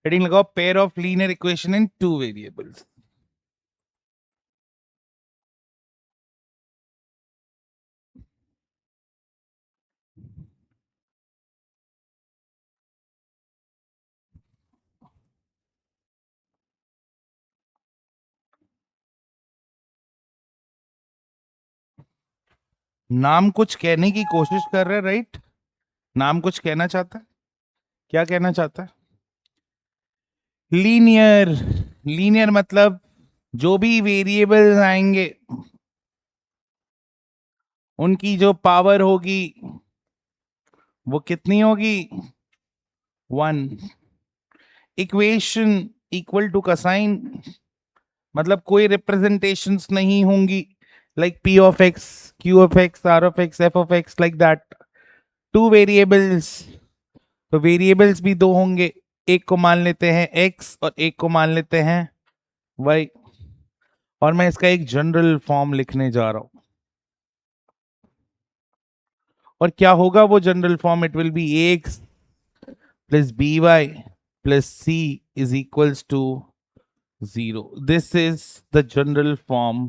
Heading लगाओ pair of linear equation in two variables. नाम कुछ कहने की कोशिश कर रहा है, राइट? नाम कुछ कहना चाहता है। क्या कहना चाहता है? लीनियर। लीनियर मतलब जो भी वेरिएबल्स आएंगे उनकी जो पावर होगी वो कितनी होगी? 1। इक्वेशन इक्वल टू का साइन, मतलब कोई रिप्रेजेंटेशंस नहीं होंगी, like P of X, Q of X, R of X, F of X, like that. Two variables, तो वेरिएबल्स भी दो होंगे, एक को मान लेते हैं x और एक को मान लेते हैं y, और मैं इसका एक जनरल फॉर्म लिखने जा रहा हूं। और क्या होगा वो general form? It will be ax plus by plus c is equals to 0. This is the general form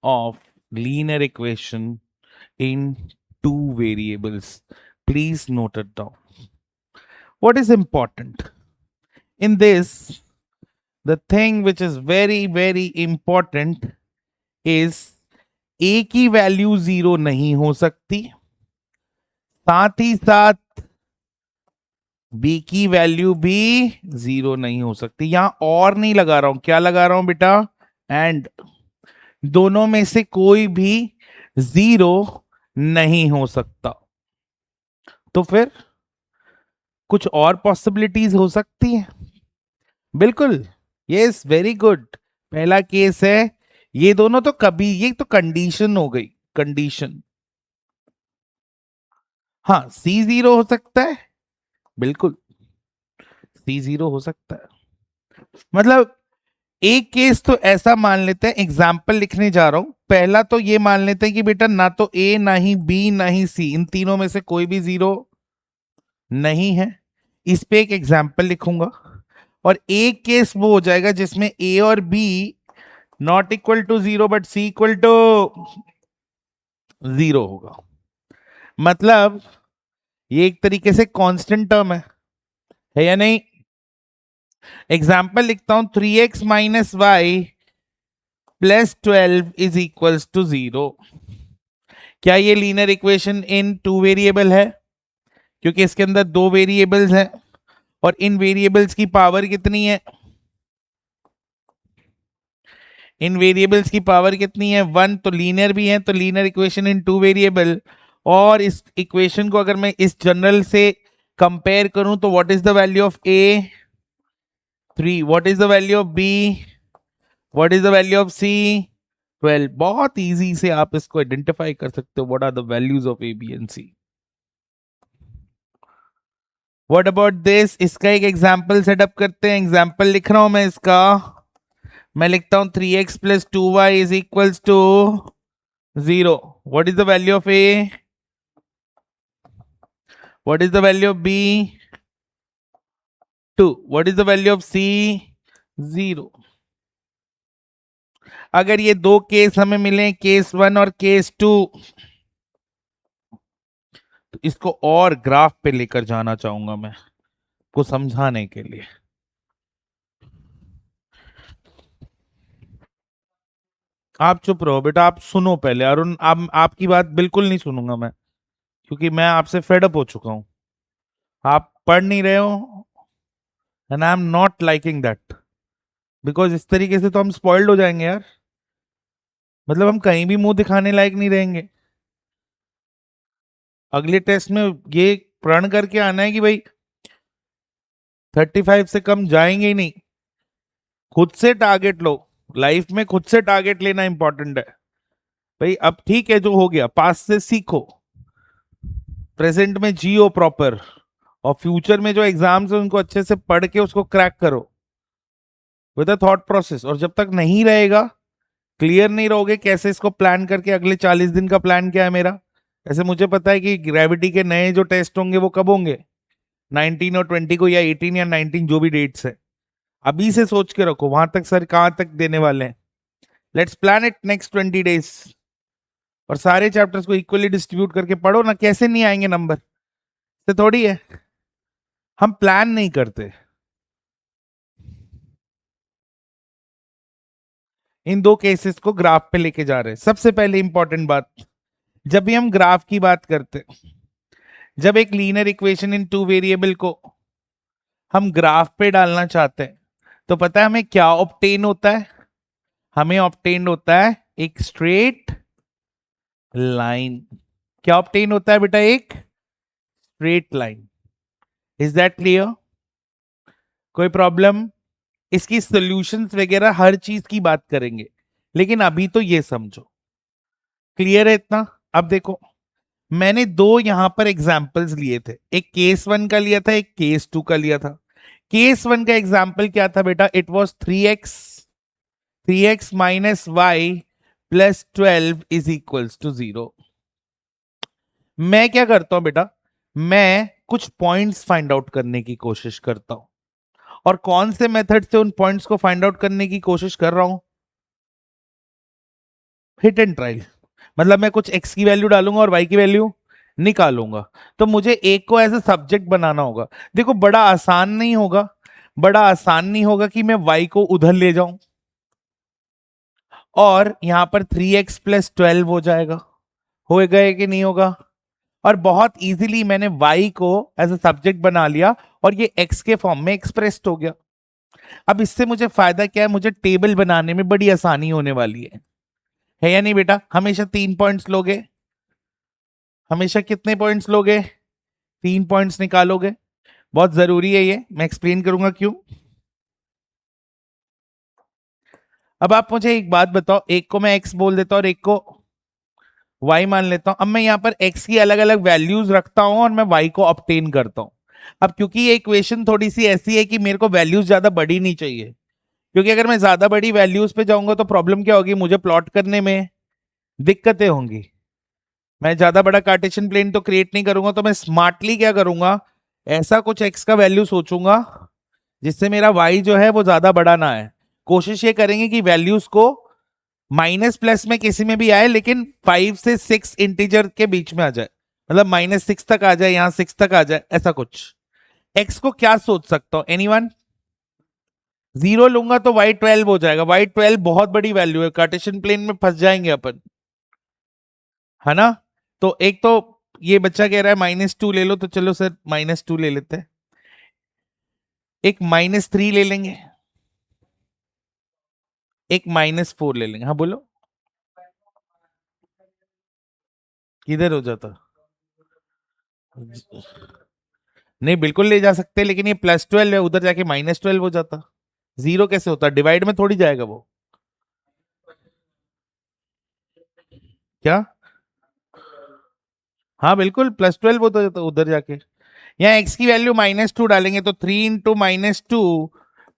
of linear equation in two variables. Please note it down. What is important in this? The thing which is very very important is a की value 0 नहीं हो सकती, साथ ही साथ b की value भी 0 नहीं हो सकती। यहां और नहीं लगा रहा हूं, क्या लगा रहा हूं बेटा? एंड। दोनों में से कोई भी 0 नहीं हो सकता। तो फिर कुछ और पॉसिबिलिटीज हो सकती है? बिल्कुल, यस, वेरी गुड। पहला केस है, ये दोनों तो कभी, ये तो कंडीशन हो गई, कंडीशन। हाँ, C0 हो सकता है, बिल्कुल C0 हो सकता है। मतलब एक केस तो ऐसा मान लेते हैं, एग्जाम्पल लिखने जा रहा हूं। पहला तो ये मान लेते हैं कि बेटा ना तो A ना ही B ना ही C, इन तीनों में से कोई भी 0 नहीं है। इस पे एक एग्जाम्पल लिखूंगा। और एक केस वो हो जाएगा जिसमें A और B not equal to 0 but C equal to 0 होगा। मतलब ये एक तरीके से कांस्टेंट टर्म है या नहीं? एग्जाम्पल लिखता हूं, 3x minus Y plus 12 is equals to 0। क्या ये linear equation in two variable है? क्योंकि इसके अंदर दो वेरिएबल्स हैं और इन वेरिएबल्स की पावर कितनी है? इन वेरिएबल्स की पावर कितनी है? 1। तो लीनियर भी है, तो linear equation in two variable. और इस इक्वेशन को अगर मैं इस जनरल से कंपेयर करूं तो what is the value of A? 3। What is the value of B? What is the value of C? 12। बहुत इजी से आप इसको आइडेंटिफाई कर सकते हो, what are the values of A B and C. What about this? इसका एक example setup करते हैं। एग्जाम्पल लिख रहा हूं मैं इसका। मैं लिखता हूं 3x plus 2y is equals to 0. What is the value of A? What is the value of B? 2. What is the value of C? 0. अगर ये दो केस हमें मिले, केस 1 और केस 2, तो इसको और ग्राफ पे लेकर जाना चाहूंगा मैं को समझाने के लिए। आप चुप रहो बेटा, आप सुनो पहले। अरुण, आपकी बात बिल्कुल नहीं सुनूंगा मैं, क्योंकि मैं आपसे फेडअप हो चुका हूं। आप पढ़ नहीं रहे हो and I am not liking that, because इस तरीके से तो हम स्पॉइल्ड हो जाएंगे यार। मतलब हम कहीं भी मुंह दिखाने लायक नहीं रहेंगे। अगले टेस्ट में ये प्रण करके आना है कि भाई 35 से कम जाएंगे ही नहीं। खुद से टारगेट लो, लाइफ में खुद से टारगेट लेना इंपॉर्टेंट है भाई। अब ठीक है, जो हो गया पास से सीखो, प्रेजेंट में जियो प्रॉपर, और फ्यूचर में जो एग्जाम्स है उनको अच्छे से पढ़ के उसको क्रैक करो विद अ थॉट प्रोसेस। और जब तक नहीं रहेगा, क्लियर नहीं रहोगे कैसे इसको प्लान करके, अगले 40 दिन का प्लान क्या है मेरा। ऐसे मुझे पता है कि ग्रेविटी के नए जो टेस्ट होंगे वो कब होंगे? 19 और 20 को, या 18 या 19, जो भी डेट्स है, अभी से सोच के रखो वहां तक सर कहां तक देने वाले हैं। Let's plan it next 20 days, और सारे चैप्टर्स को इक्वली डिस्ट्रीब्यूट करके पढ़ो ना, कैसे नहीं आएंगे नंबर से थोड़ी है, हम प्लान नहीं करते। इन दो केसेस को ग्राफ पे लेके जा रहे हैं। सबसे पहले इंपॉर्टेंट बात, जब भी हम ग्राफ की बात करते, जब एक linear equation in two variable को हम ग्राफ पे डालना चाहते हैं, तो पता है हमें क्या ऑब्टेन होता है? हमें ऑब्टेन होता है एक स्ट्रेट लाइन। क्या ऑब्टेन होता है बेटा? एक straight line. Is that clear? कोई प्रॉब्लम? इसकी सॉल्यूशंस वगैरह हर चीज की बात करेंगे, लेकिन अभी तो ये समझो। क्लियर है इतना? अब देखो, मैंने दो यहां पर एग्जाम्पल्स लिए थे, एक केस 1 का लिया था, एक केस 2 का लिया था। केस 1 का एग्जाम्पल क्या था बेटा? It was 3x minus Y plus 12 is equals to 0। मैं क्या करता हूं बेटा? मैं कुछ पॉइंट्स फाइंड आउट करने की कोशिश करता हूं। और कौन से मेथड से उन पॉइंट्स को फाइंड आउट करने की कोशिश कर रहा हूं? Hit and trial. मतलब मैं कुछ एक्स की वैल्यू डालूंगा और वाई की वैल्यू निकालूंगा। तो मुझे एक को एज ए सब्जेक्ट बनाना होगा। देखो, बड़ा आसान नहीं होगा, बड़ा आसान नहीं होगा कि मैं वाई को उधर ले जाऊं और यहां पर 3x प्लस 12 हो जाएगा। हो गए कि नहीं होगा? और बहुत इजीली मैंने y को एज अ सब्जेक्ट बना लिया और ये x के फॉर्म में एक्सप्रेस्ड हो गया। अब इससे मुझे फायदा क्या है? मुझे टेबल बनाने में बड़ी आसानी होने वाली है या नहीं बेटा? हमेशा 3 पॉइंट्स लोगे, हमेशा कितने पॉइंट्स लोगे? 3 पॉइंट्स निकालोगे। बहुत जरूरी है ये, मैं एक्सप्लेन करूंगा क्यों। अब आप मुझे एक बात बताओ, एक को मैं x बोल देता हूं और एक को y मान लेता हूं। अब मैं यहां पर x की अलग अलग वैल्यूज रखता हूं और मैं y को ऑब्टेन करता हूं। अब क्योंकि ये इक्वेशन थोड़ी सी ऐसी है कि मेरे को वैल्यूज ज्यादा बड़ी नहीं चाहिए, क्योंकि अगर मैं ज्यादा बड़ी वैल्यूज पे जाऊंगा तो प्रॉब्लम क्या होगी? मुझे प्लॉट करने में दिक्कतें होंगी। मैं ज्यादा बड़ा कार्टेशियन प्लेन तो क्रिएट नहीं करूंगा, तो मैं स्मार्टली क्या करूंगा? ऐसा कुछ x का वैल्यू सोचूंगा जिससे मेरा y जो है वो ज्यादा बड़ा ना है। कोशिश ये करेंगे कि वैल्यूज को माइनस प्लस में किसी में भी आए, लेकिन 5 से 6 इंटीजर के बीच में आ जाए। मतलब -6 तक आ जाए, यहां 6 तक आ जाए, ऐसा कुछ। एक्स को क्या सोच सकता हूं? एनीवन? 0 लूंगा तो y12 हो जाएगा। y12 बहुत बड़ी वैल्यू है, कार्टेशियन प्लेन में फंस जाएंगे अपन, है ना? तो एक तो ये बच्चा कह रहा है -2 ले लो, तो चलो सर -2 ले लेते हैं। एक -3 ले लेंगे, एक -4 ले लेंगे। हाँ बोलो, किधर हो जाता? नहीं, बिल्कुल ले जा सकते, लेकिन ये +12 है, उधर जाके -12 हो जाता। 0 कैसे होता? डिवाइड में थोड़ी जाएगा वो। क्या? हाँ बिल्कुल, +12 होता जाता उधर जाके। यहाँ x की वैल्यू -2 डालेंगे तो 3 × -2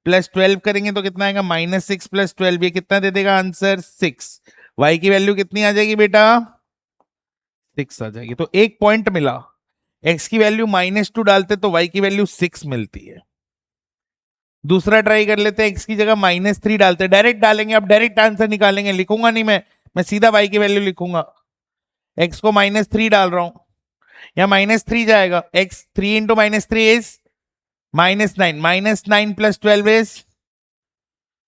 +12 करेंगे तो कितना आएगा? -6 + 12, ये कितना दे देगा आंसर? 6। y की वैल्यू कितनी आ जाएगी बेटा? 6 आ जाएगी। तो एक पॉइंट मिला। x की वैल्यू -2 डालते तो y की वैल्यू 6 मिलती है। दूसरा ट्राई कर लेते हैं, x की जगह -3 डालते, डायरेक्ट डालेंगे। अब डायरेक्ट आंसर निकालेंगे, लिखूंगा नहीं मैं सीधा y की वैल्यू लिखूंगा। x को -3 डाल रहा हूं, या -3 जाएगा। x 3 × -3 इज -9, -9 + 12 इज,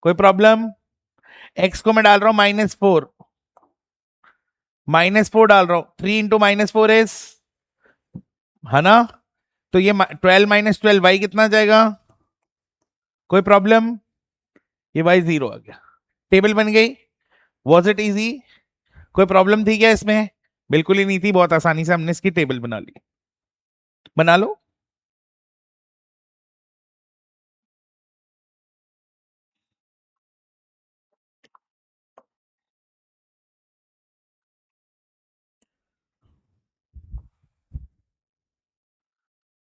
कोई प्रॉब्लम? x को मैं डाल रहा हूं -4, -4 डाल रहा हूं, 3 × -4 इज, है ना? तो ये 12 -12 y कितना जाएगा? कोई प्रॉब्लम? ये y 0 आ गया। टेबल बन गई। Was it easy? कोई प्रॉब्लम थी क्या इसमें? बिल्कुल ही नहीं थी, बहुत आसानी से हमने इसकी टेबल बना ली। बना लो।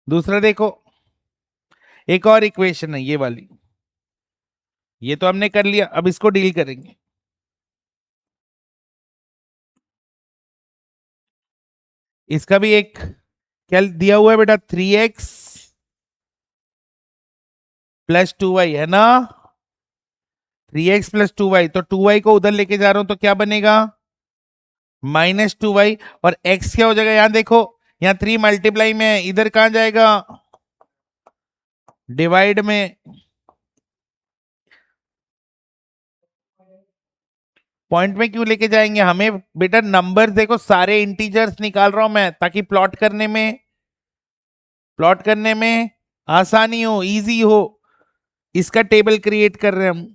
दूसरा देखो, एक और इक्वेशन है ये वाली। ये तो हमने कर लिया, अब इसको डील करेंगे। इसका भी एक क्या दिया हुआ है बेटा? 3x प्लस 2y है ना, 3x प्लस 2y, तो 2y को उधर लेके जा रहा हूं तो क्या बनेगा, -2y। और x क्या हो जाएगा, यहां देखो, यहां 3 मल्टीप्लाई में है, इधर कहां जाएगा, डिवाइड में। पॉइंट में क्यों लेके जाएंगे हमें बेटा, नंबर देखो सारे इंटीजर्स निकाल रहा हूं मैं, ताकि प्लॉट करने में आसानी हो, इजी हो। इसका टेबल क्रिएट कर रहे हैं हम।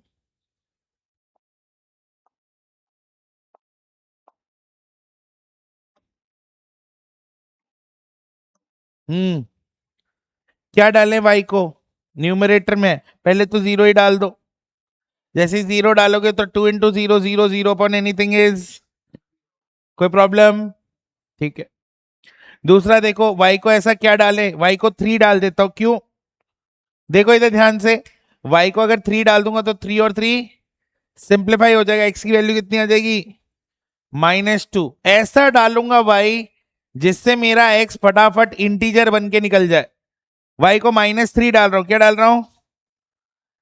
हम्म, क्या डालें y को, न्यूमरेटर में पहले तो जीरो ही डाल दो। जैसे ही जीरो डालोगे तो 2 × 0 0 0 अपॉन एनीथिंग इज, कोई प्रॉब्लम, ठीक है। दूसरा देखो, y को ऐसा क्या डालें, y को 3 डाल देता हूं, क्यों, देखो इधर ध्यान से, y को अगर 3 डाल दूंगा तो 3 और 3 सिंप्लीफाई हो जाएगा, x की वैल्यू कितनी आ जाएगी, -2। ऐसा डालूंगा y जिससे मेरा x फटाफट इंटीजर बन के निकल जाए। y को -3 डाल रहा हूं, क्या डाल रहा हूं,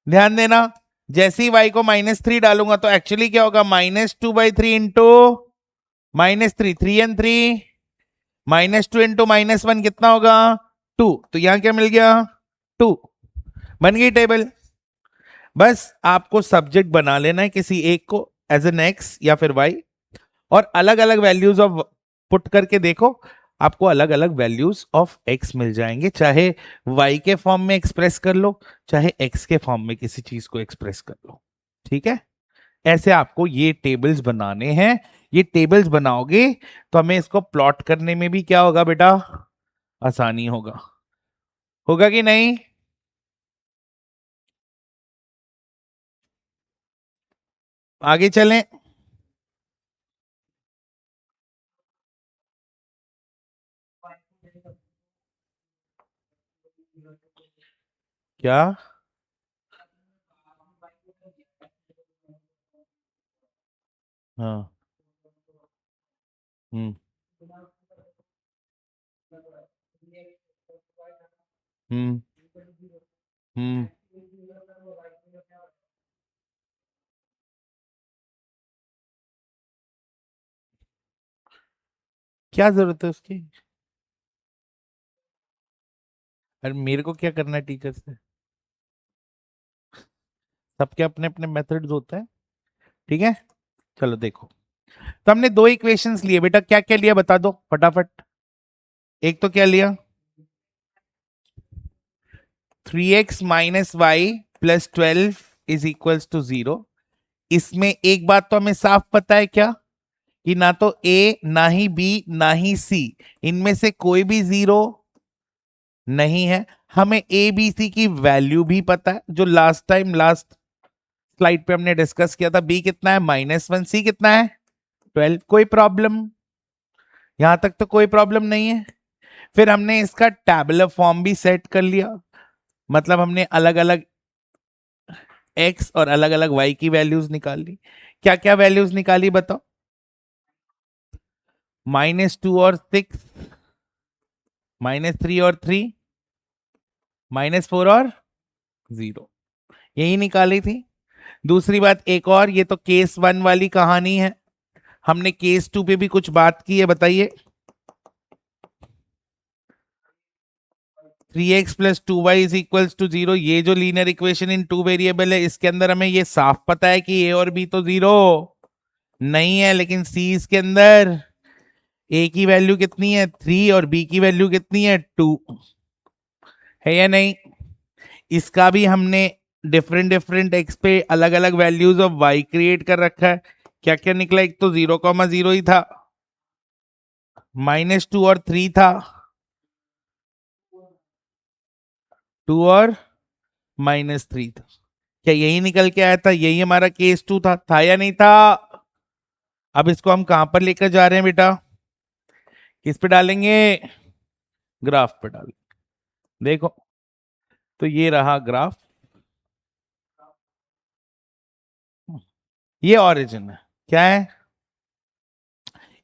ध्यान देना, जैसे ही y को -3 डालूंगा तो एक्चुअली क्या होगा, -2/3 इंटू -3, 3 एंड 3, -2 इंटू -1 कितना होगा, 2। तो यहां क्या मिल गया, 2, बन गई टेबल। बस आपको सब्जेक्ट बना लेना है किसी एक को एज एन एक्स या फिर वाई, और अलग अलग वैल्यूज ऑफ पुट करके देखो, आपको अलग अलग वैल्यूज ऑफ एक्स मिल जाएंगे, चाहे वाई के फॉर्म में एक्सप्रेस कर लो, चाहे एक्स के फॉर्म में किसी चीज को एक्सप्रेस कर लो, ठीक है। ऐसे आपको ये टेबल्स बनाने हैं। ये टेबल्स बनाओगे तो हमें इसको प्लॉट करने में भी क्या होगा बेटा, आसानी होगा, होगा कि नहीं। आगे चलें। क्या, हाँ, हम्म, हम्म, हम्म, क्या जरूरत है उसकी, अरे मेरे को क्या करना है टीचर से, सबके अपने अपने मेथड्स होते हैं, ठीक है। चलो देखो, तो हमने दो इक्वेशंस लिए बेटा, क्या क्या लिया बता दो फटाफट। एक तो क्या लिया, 3x - y + 12 = 0। इसमें एक बात तो हमें साफ पता है क्या, कि ना तो a ना ही b ना ही c, इनमें से कोई भी जीरो नहीं है। हमें a b c की वैल्यू भी पता है, जो लास्ट स्लाइड पे हमने डिस्कस किया था। b कितना है, -1, c कितना है, 12। कोई प्रॉब्लम, यहां तक तो कोई प्रॉब्लम नहीं है। फिर हमने इसका टैबुलर फॉर्म भी सेट कर लिया, मतलब हमने अलग अलग x और अलग अलग y की वैल्यूज निकाल ली। क्या क्या वैल्यूज निकाली बताओ, -2 और 6, -3 और 3, -4 और 0, यही निकाली थी। दूसरी बात एक और, ये तो केस 1 वाली कहानी है, हमने केस 2 पे भी कुछ बात की है, बताइए। 3x + 2y = 0, ये जो linear equation in two variable है, इसके अंदर हमें ये साफ पता है कि a और b तो 0 नहीं है, लेकिन c इसके अंदर a की वैल्यू कितनी है, 3, और b की वैल्यू कितनी है, 2, है या नहीं। इसका भी हमने डिफरेंट डिफरेंट एक्स पे अलग अलग वैल्यूज ऑफ y क्रिएट कर रखा है। क्या क्या निकला, एक तो 0,0 ही था, -2 और 3 था, 2 और -3 था। क्या यही निकल के आया था, यही हमारा केस 2 था या नहीं था। अब इसको हम कहां पर लेकर जा रहे हैं बेटा, किस पे डालेंगे, ग्राफ पे डालेंगे। देखो, तो ये रहा ग्राफ, ये ओरिजिन है, क्या है,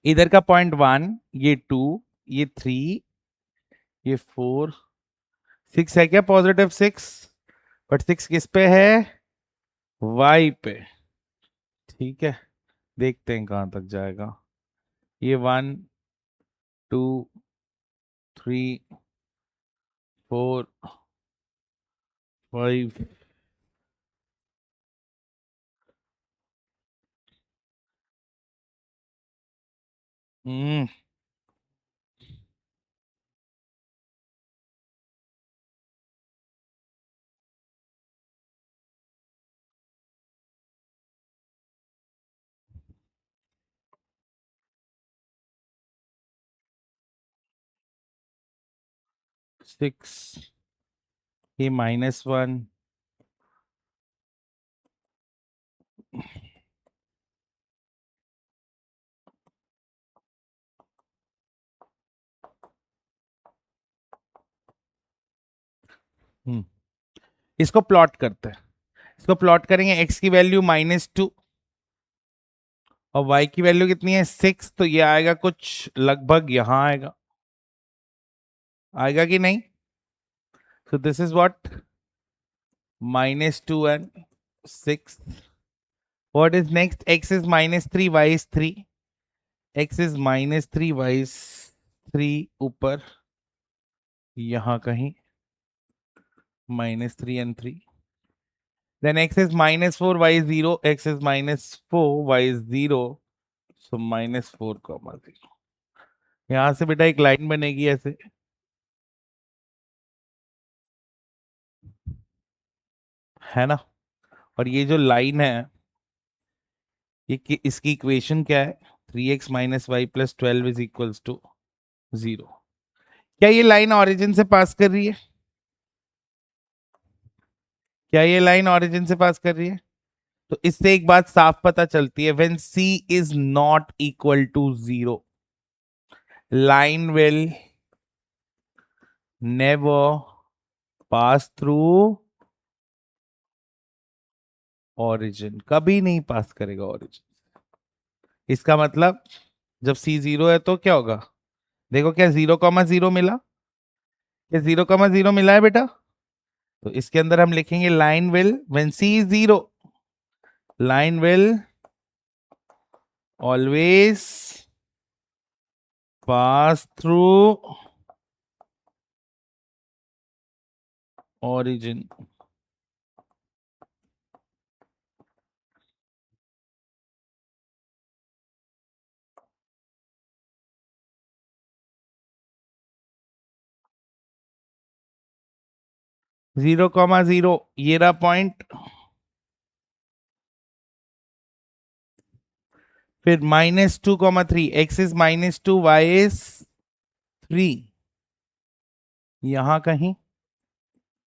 इधर का पॉइंट 1, ये 2, ये 3, ये 4, 6 है क्या, +6, बट 6 किस पे है? y पे। ठीक है, देखते हैं कहां तक जाएगा ये। 1 2 3 4 5। हम्म 6, ये -1। हम्म इसको प्लॉट करते हैं। इसको प्लॉट करेंगे, x की वैल्यू -2 और y की वैल्यू कितनी है 6, तो ये आएगा कुछ लगभग यहां आएगा। आएगा कि नहीं? So this is what? -2 and 6. What is next? X is -3, y is 3. X is -3, y is 3 ऊपर यहाँ कहीं -3 and 3. Then x is -4, y is 0. X is -4, y is 0. So -4, 0. यहाँ से बेटा एक लाइन बनेगी ऐसे, है ना? और ये जो लाइन है, इसकी इक्वेशन क्या है? 3x - y + 12 = 0। क्या ये लाइन ऑरिजिन से पास कर रही है? क्या ये लाइन ऑरिजिन से पास कर रही है? तो इससे एक बात साफ पता चलती है, when c is not equal to 0, line will never pass through origin. कभी नहीं पास करेगा ऑरिजिन। इसका मतलब जब c 0 है तो क्या होगा? देखो, क्या 0,0 मिला? क्या 0,0 मिला है बेटा? तो इसके अंदर हम लिखेंगे line will when c is 0, line will always pass through origin। 0,0 ये रहा पॉइंट। फिर -2,3, x इज -2, y इज 3, यहां कहीं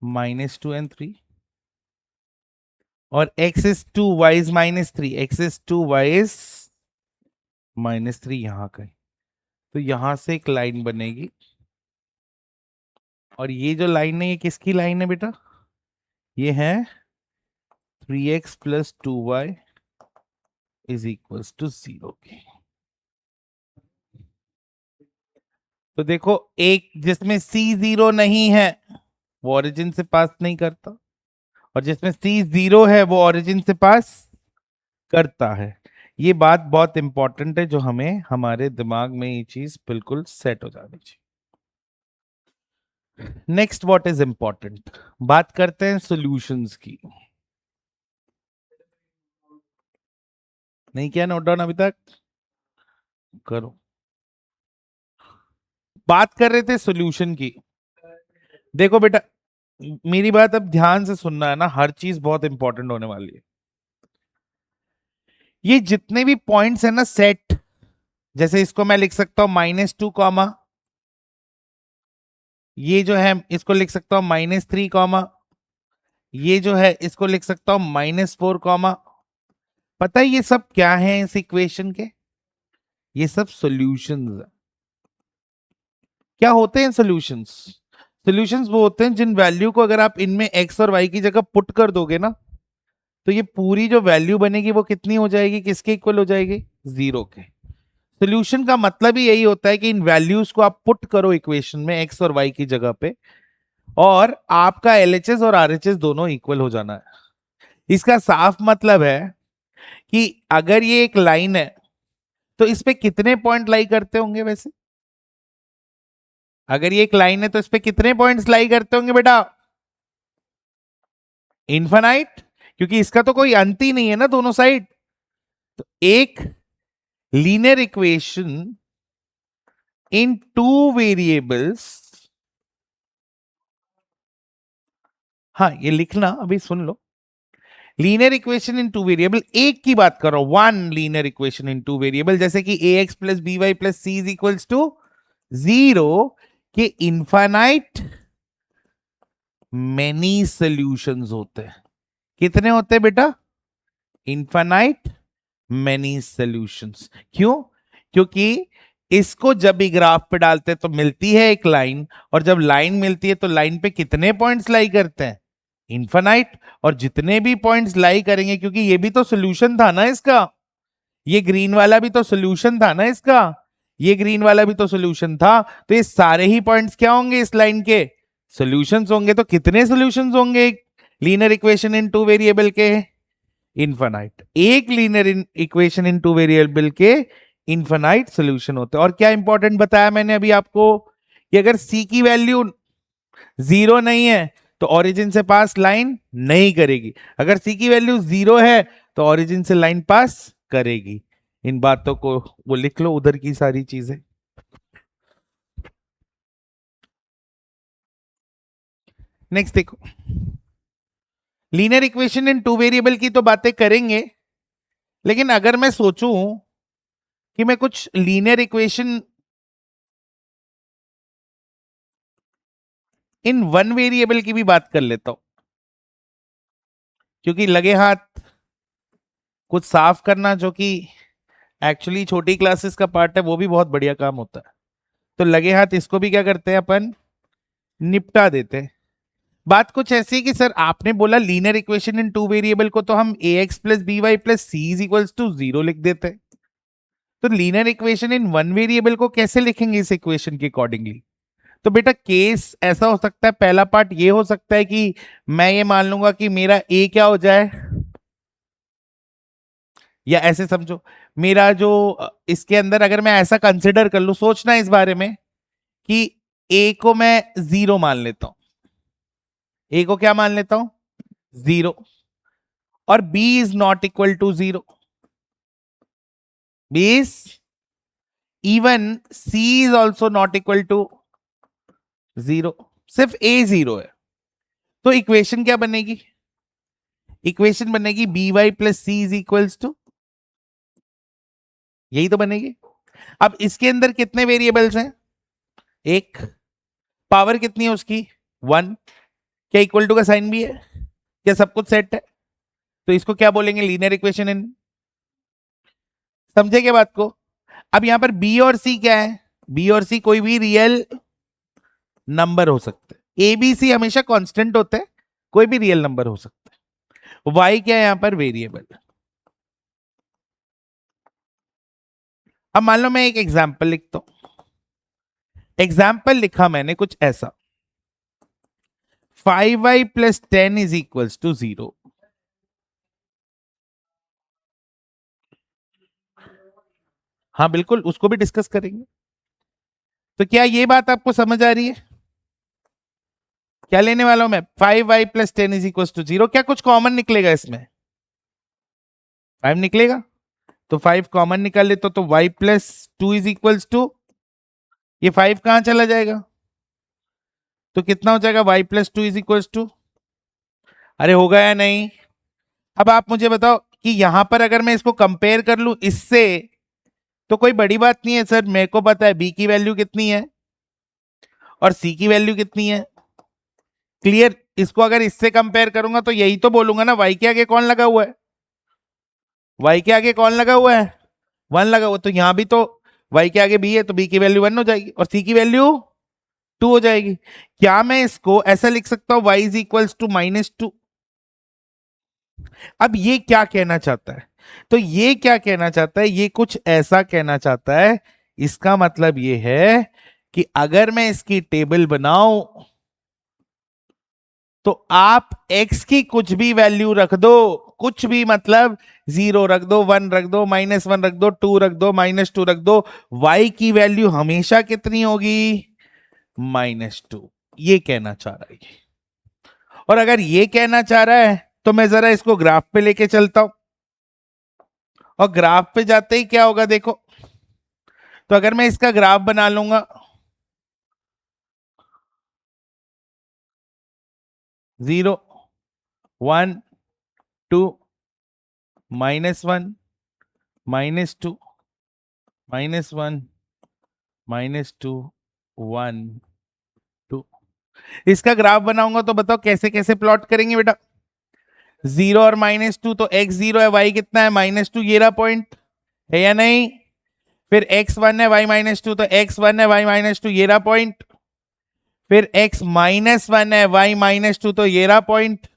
-2 and 3, और x is 2, y is -3, x is 2, y is -3, यहां कहीं। तो यहां से एक लाइन बनेगी, और ये जो लाइन है ये किसकी लाइन है बेटा? ये है 3x + 2y = 0 की। तो देखो, एक जिसमें c 0 नहीं है वो ओरिजिन से पास नहीं करता, और जिसमें c 0 है वो ओरिजिन से पास करता है। ये बात बहुत इंपॉर्टेंट है, जो हमें हमारे दिमाग में ये चीज बिल्कुल सेट हो जानी चाहिए। नेक्स्ट व्हाट इज इंपॉर्टेंट, बात करते हैं सॉल्यूशंस की। नहीं किया नोट डाउन अभी तक? करो। बात कर रहे थे सॉल्यूशन की। देखो बेटा, मेरी बात अब ध्यान से सुनना है ना, हर चीज बहुत इंपॉर्टेंट होने वाली है। ये जितने भी पॉइंट्स है ना सेट, जैसे इसको मैं लिख सकता हूं -2 कॉमा, ये जो है इसको लिख सकता हूं -3 कॉमा, ये जो है इसको लिख सकता हूं -4 कॉमा। पता है ये सब क्या है इस इक्वेशन के? ये सब सॉल्यूशंस है। क्या होते हैं सॉल्यूशंस? सॉल्यूशंस वो होते हैं जिन वैल्यू को अगर आप इनमें x और y की जगह पुट कर दोगे ना, तो ये पूरी जो वैल्यू बनेगी वो कितनी हो जाएगी? किसके इक्वल हो जाएगी? 0 के। सॉल्यूशन का मतलब ही यही होता है कि इन वैल्यूज को आप पुट करो इक्वेशन में x और y की जगह पे, और आपका एलएचएस और आरएचएस दोनों इक्वल हो जाना है। इसका साफ मतलब है कि अगर ये एक लाइन है तो इस पे कितने पॉइंट लाई करते होंगे वैसे? अगर ये एक लाइन है तो इस पे कितने पॉइंट्स लाई करते होंगे बेटा? इनफाइनाइट, क्योंकि इसका तो कोई अंत ही नहीं है ना दोनों साइड। तो एक linear equation in two variables, हाँ ये लिखना अभी सुन लो, linear equation in two variable, एक की बात करो, one linear equation in two variable, जैसे कि A X plus B Y plus C is equals to 0 के इनफाइनाइट मेनी सॉल्यूशंस होते हैं। कितने होते हैं बेटा? Infinite many solutions. क्यों? क्योंकि इसको जब भी ग्राफ पे डालते हैं तो मिलती है एक लाइन, और जब लाइन मिलती है तो लाइन पे कितने पॉइंट्स लाई करते हैं? इनफाइनाइट। और जितने भी पॉइंट्स लाई करेंगे, क्योंकि ये भी तो सोल्यूशन था ना इसका, ये ग्रीन वाला भी तो सोल्यूशन था ना इसका, ये ग्रीन वाला भी तो सोल्यूशन था, तो ये सारे ही पॉइंट्स क्या होंगे इस लाइन के? सॉल्यूशंस होंगे। तो कितने सॉल्यूशंस होंगे linear equation in two variable के? इनफाइनाइट। एक linear equation in two variable के इनफाइनाइट सॉल्यूशन होते हैं। और क्या इंपॉर्टेंट बताया मैंने अभी आपको, कि अगर सी की वैल्यू 0 नहीं है तो ओरिजिन से पास लाइन नहीं करेगी, अगर सी की वैल्यू 0 है तो ओरिजिन से लाइन पास करेगी। इन बातों को वो लिख लो, उधर की सारी चीजें। नेक्स्ट देखो, linear equation in two variable की तो बातें करेंगे, लेकिन अगर मैं सोचूं कि मैं कुछ linear equation in one variable की भी बात कर लेता हूं, क्योंकि लगे हाथ कुछ साफ करना, जो कि एक्चुअली छोटी क्लासेस का पार्ट है, वो भी बहुत बढ़िया काम होता है। तो लगे हाथ इसको भी क्या करते हैं अपन, निपटा देते हैं। बात कुछ ऐसी है कि सर आपने बोला linear equation in two variable को तो हम A X plus B Y plus C is equals to 0 लिख देते हैं, तो linear equation in one variable को कैसे लिखेंगे इस इक्वेशन के अकॉर्डिंगली? तो बेटा केस ऐसा हो सकता है, पहला पार्ट ये हो सकता है कि मैं ये मान लूंगा कि मेरा ए क्या हो जाए, या ऐसे समझो मेरा जो इसके अंदर अगर मैं ऐसा कंसिडर कर लू, सोचना इस बारे में कि ए को मैं 0 मान लेता हूं, ए को क्या मान लेता हूं? 0। और B is not equal to 0, B is even C is also not equal to 0, सिर्फ ए 0 है। तो इक्वेशन क्या बनेगी? इक्वेशन बनेगी B Y plus C is equals to, यही तो बनेगी। अब इसके अंदर कितने वेरिएबल्स हैं? एक। पावर कितनी है उसकी? 1। क्या इक्वल टू का साइन भी है? क्या सब कुछ सेट है? तो इसको क्या बोलेंगे? लीनियर इक्वेशन इन, समझे क्या बात को? अब यहां पर बी और सी क्या है? बी और सी कोई भी रियल नंबर हो सकते हैं, ए बी सी हमेशा कांस्टेंट होते हैं, कोई भी रियल नंबर हो सकता है। वाई क्या है यहां पर? वेरिएबल। अब मान लो मैं एक एग्जाम्पल लिखता हूं, एग्जाम्पल लिखा मैंने कुछ ऐसा, 5y plus 10 is equals to 0। हाँ बिल्कुल, उसको भी डिस्कस करेंगे। तो क्या ये बात आपको समझ आ रही है? क्या लेने वाला हूं मैं? 5y plus 10 is equals to 0। क्या कुछ कॉमन निकलेगा इसमें? 5 निकलेगा, तो 5 कॉमन निकाल ले तो y plus 2 is equals to, ये 5 कहां चला जाएगा? तो कितना हो जाएगा? y plus 2 is equals to, अरे होगा या नहीं? अब आप मुझे बताओ कि यहां पर अगर मैं इसको कंपेयर कर लूं इससे, तो कोई बड़ी बात नहीं है सर, मेरे को पता है बी की वैल्यू कितनी है और सी की वैल्यू कितनी है। क्लियर? इसको अगर इससे कंपेयर करूंगा तो यही तो बोलूंगा ना, वाई के आगे कौन लगा हुआ है? वाई के आगे कौन लगा हुआ है? 1 लगा हुआ, तो यहां भी तो वाई के आगे बी है, तो बी की वैल्यू 1 हो जाएगी और सी की वैल्यू 2 हो जाएगी। क्या मैं इसको ऐसा लिख सकता हूं, y इज इक्वल्स टू -2? अब ये क्या कहना चाहता है? तो ये क्या कहना चाहता है? ये कुछ ऐसा कहना चाहता है, इसका मतलब ये है कि अगर मैं इसकी टेबल बनाऊं तो आप x की कुछ भी वैल्यू रख दो, कुछ भी मतलब 0 रख दो, 1 रख दो, -1 रख दो, 2 रख दो, -2 रख दो, y की वैल्यू हमेशा कितनी होगी? -2। ये कहना चाह रहा है ये। और अगर ये कहना चाह रहा है तो मैं जरा इसको ग्राफ पे लेके चलता हूं, और ग्राफ पे जाते ही क्या होगा देखो। तो अगर मैं इसका ग्राफ बना लूंगा, 0, 1, 2, -1, -2, -1, -2, 1, 2, इसका ग्राफ बनाऊंगा तो बताओ कैसे कैसे प्लॉट करेंगे बेटा? 0 और -2, तो x0 है, y कितना है? -2, ये रहा पॉइंट, है या नहीं? फिर x1 है, y -2, तो x1 है, y -2, ये रहा पॉइंट। फिर x-1 है, y -2, तो ये रहा पॉइंट।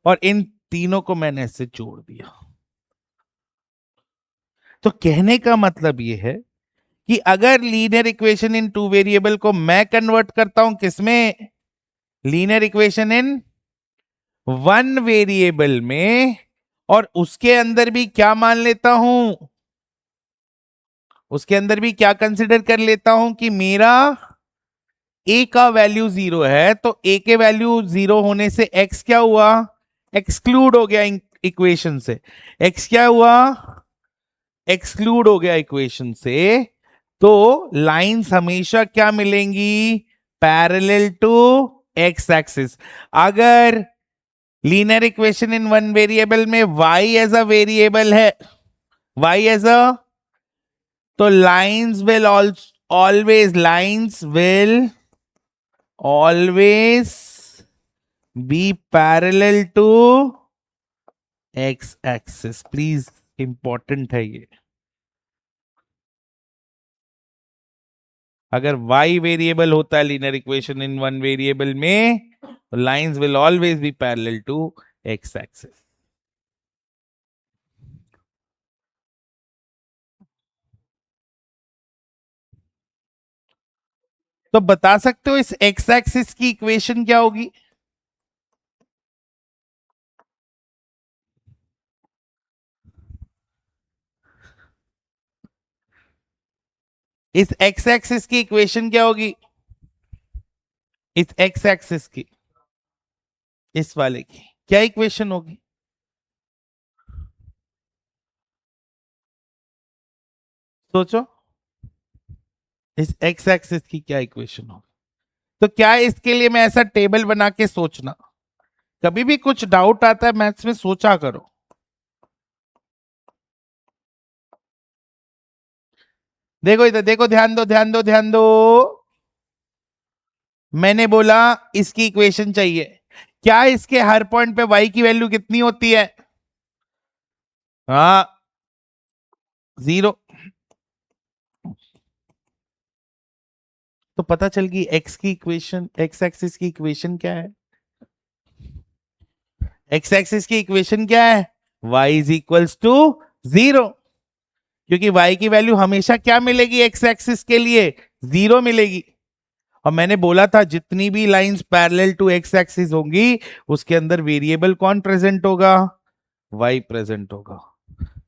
और इन तीनों को मैंने ऐसे जोड़ दिया। तो कहने का मतलब ये है कि अगर linear equation in two variable को मैं कन्वर्ट करता हूं किसमें? Linear equation in one variable में, और उसके अंदर भी क्या मान लेता हूं? उसके अंदर भी क्या कंसिडर कर लेता हूं कि मेरा a का वैल्यू 0 है, तो a के वैल्यू 0 होने से x क्या हुआ? एक्सक्लूड हो गया इक्वेशन से। x क्या हुआ? एक्सक्लूड हो गया इक्वेशन से। तो लाइंस हमेशा क्या मिलेंगी? Parallel to X axis. अगर linear equation in one variable में y एज अ वेरिएबल है, y एज अ, तो lines will always be parallel to X axis. Please, important है ये। अगर y वेरिएबल होता है linear equation in one variable में, तो lines will always be parallel to X axis. तो बता सकते हो इस एक्स एक्सिस की इक्वेशन क्या होगी? इस एक्स एक्सिस की इक्वेशन क्या होगी? इस एक्स एक्सिस की, इस वाले की क्या इक्वेशन होगी? सोचो, इस एक्स एक्सिस की क्या इक्वेशन होगी? तो क्या इसके लिए मैं ऐसा टेबल बना के सोचना? कभी भी कुछ डाउट आता है मैथ्स में, सोचा करो। देखो इधर देखो, ध्यान दो ध्यान दो ध्यान दो। मैंने बोला इसकी इक्वेशन चाहिए। क्या इसके हर पॉइंट पे y की वैल्यू कितनी होती है? हाँ, 0। तो पता चल गई x की इक्वेशन, x एक्सिस की इक्वेशन क्या है? x एक्सिस की इक्वेशन क्या है? y is equals to 0। क्योंकि y की वैल्यू हमेशा क्या मिलेगी x एक्सिस के लिए? 0 मिलेगी। और मैंने बोला था जितनी भी lines parallel to x axis होंगी, उसके अंदर वेरिएबल कौन प्रेजेंट होगा? y प्रेजेंट होगा।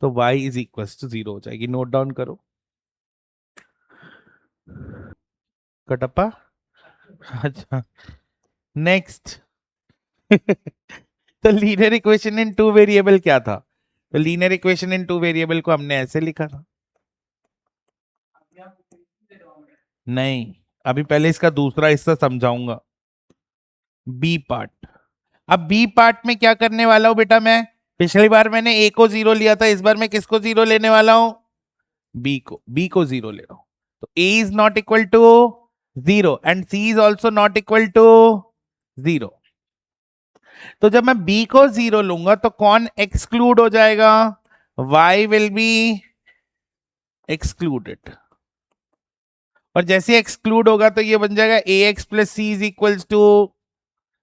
तो y इज इक्वल्स टू 0 हो जाएगी। नोट डाउन करो। कटप्पा। अच्छा, नेक्स्ट। तो linear equation in two variable क्या था? तो linear equation in two variable को हमने ऐसे लिखा था। नहीं, अभी पहले इसका दूसरा हिस्सा समझाऊंगा, बी पार्ट। अब बी पार्ट में क्या करने वाला हूं बेटा मैं? पिछली बार मैंने ए को 0 लिया था, इस बार मैं किसको 0 लेने वाला हूं? बी को 0 ले रहा हूं। तो A is not equal to 0 and C is also not equal to 0। तो जब मैं b को 0 लूंगा तो कौन एक्सक्लूड हो जाएगा? y will be excluded. और जैसे एक्सक्लूड होगा तो ये बन जाएगा A X plus C is equals to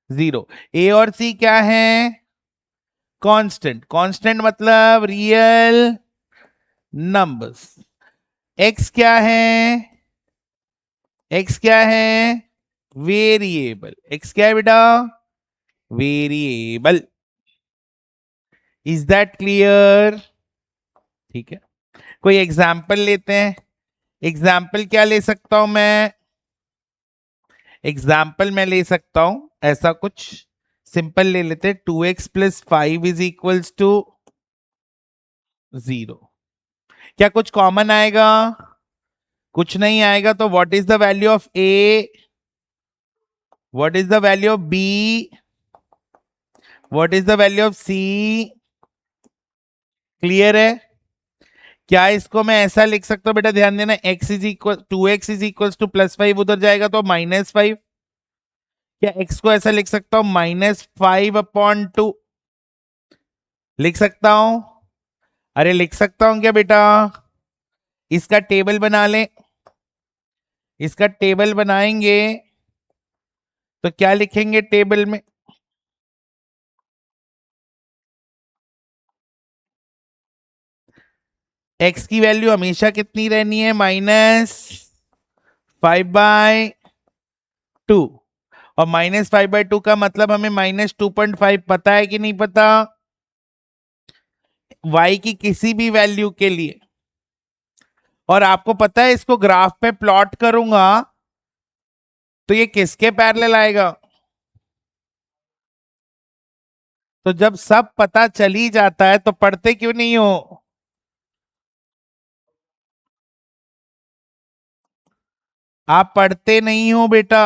0। A और सी क्या है? कांस्टेंट। कांस्टेंट मतलब रियल नंबर्स। एक्स क्या है? एक्स क्या है? वेरिएबल। एक्स क्या है बेटा? वेरिएबल। Is that clear? ठीक है, कोई एग्जाम्पल लेते हैं। एग्जाम्पल क्या ले सकता हूं मैं? एग्जाम्पल मैं ले सकता हूं ऐसा कुछ सिंपल ले लेते हैं। 2x + 5 is equals to 0। क्या कुछ कॉमन आएगा? कुछ नहीं आएगा। तो what is the value of A? What is the value of B? What is the value of C? Clear है? क्या इसको मैं ऐसा लिख सकता हूं? बेटा ध्यान देना, x इज इक्वल 2x = +5 उधर जाएगा तो -5। क्या x को ऐसा लिख सकता हूं? -5/2 लिख सकता हूं? अरे लिख सकता हूं क्या बेटा? इसका टेबल बना लें। इसका टेबल बनाएंगे तो क्या लिखेंगे टेबल में? x की वैल्यू हमेशा कितनी रहनी है? -5/2। और -5/2 का मतलब हमें -2.5 पता है कि नहीं पता? y की किसी भी वैल्यू के लिए। और आपको पता है इसको ग्राफ पे प्लॉट करूंगा तो ये किसके पैरेलल आएगा? तो जब सब पता चल ही जाता है तो पढ़ते क्यों नहीं हो? आप पढ़ते नहीं हो बेटा।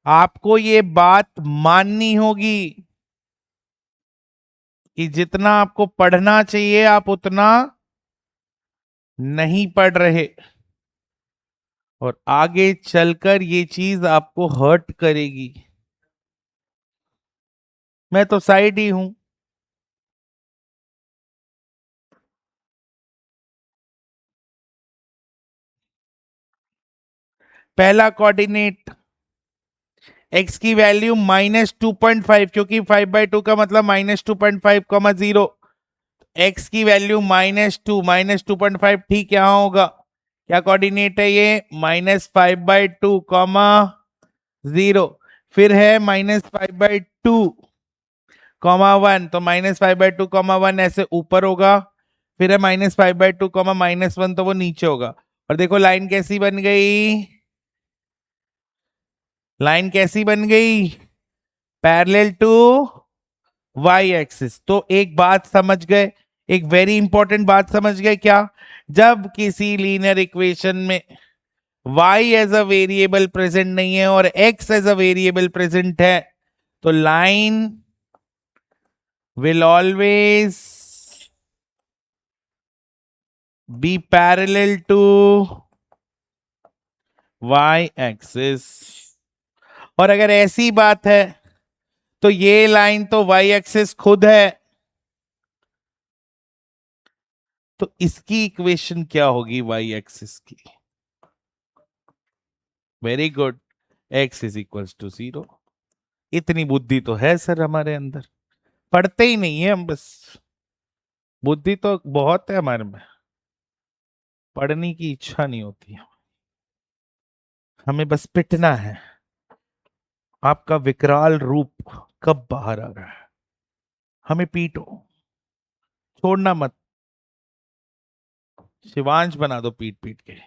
आपको ये बात माननी होगी कि जितना आपको पढ़ना चाहिए आप उतना नहीं पढ़ रहे, और आगे चलकर ये चीज आपको हर्ट करेगी। मैं तो साइड ही हूं। पहला कोऑर्डिनेट x की वैल्यू -2.5, क्योंकि 5/2 का मतलब -2.5, 0। x की वैल्यू -2 ठीक यहां होगा। क्या कोऑर्डिनेट है ये? -5/2, 0। फिर है -5/2, 1। तो -5/2, 1 ऐसे ऊपर होगा। फिर है -5/2, -1, तो वो नीचे होगा। और देखो लाइन कैसी बन गई? लाइन कैसी बन गई? Parallel to Y axis. तो एक बात समझ गए, एक वेरी इंपॉर्टेंट बात समझ गए। क्या? जब किसी लीनियर इक्वेशन में y as a variable present नहीं है और x as a variable present है, तो line will always be parallel to y axis। और अगर ऐसी बात है तो ये लाइन तो y एक्सिस खुद है। तो इसकी इक्वेशन क्या होगी y एक्सिस की? Very good, x = 0। इतनी बुद्धि तो है सर हमारे अंदर, पढ़ते ही नहीं है हम बस। बुद्धि तो बहुत है हमारे में, पढ़ने की इच्छा नहीं होती है। हमें बस पिटना है। आपका विकराल रूप कब बाहर आ रहा है? हमें पीटो, छोड़ना मत। शिवांश बना दो पीट पीट के।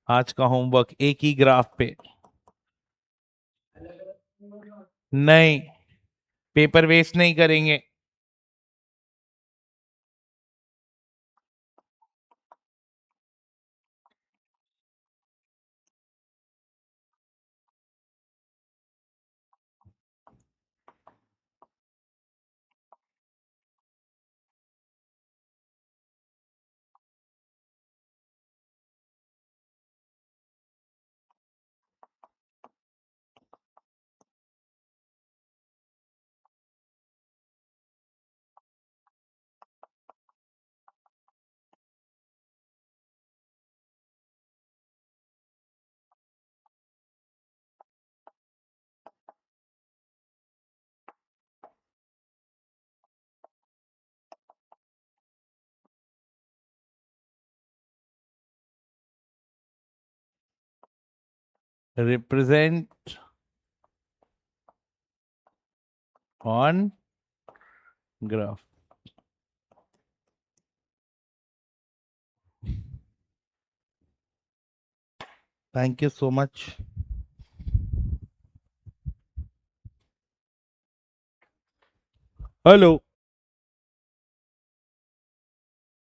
आज का होमवर्क एक ही ग्राफ पे। नहीं, पेपर वेस्ट नहीं करेंगे। Represent on graph. Thank you so much. Hello.